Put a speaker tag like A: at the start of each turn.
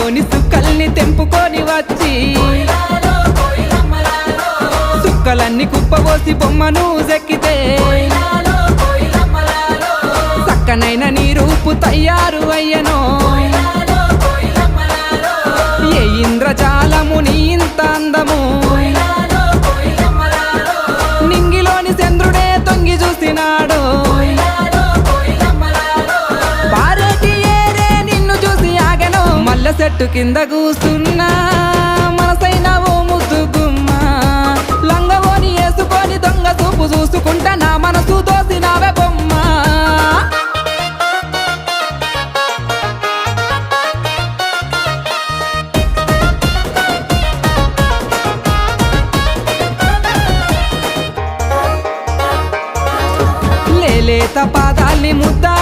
A: లంగవోని సుక్కల్ని తెంపుకొని వచ్చి సుక్కలన్నీ కుప్పబోసి బొమ్మను జెక్కితే చక్కనైన నీ రూపు తయారు అయ్యనో ఏ ఇంద్రజాలము నీ ఇంత అందము నింగిలోని చంద్రుడే తొంగి చూసినాడు పారేటి ఏరే నిన్ను చూసి ఆగెను మల్ల చెట్టు కింద కూస్తున్నా మనసైన ఓ ముద్దు గుమ్మ లంగవోని వేసుకొని దొంగ చూపు చూసుకుంటా నా మనసు దోసినావే బొమ్మ లేత పాదాల్ని ముద్దా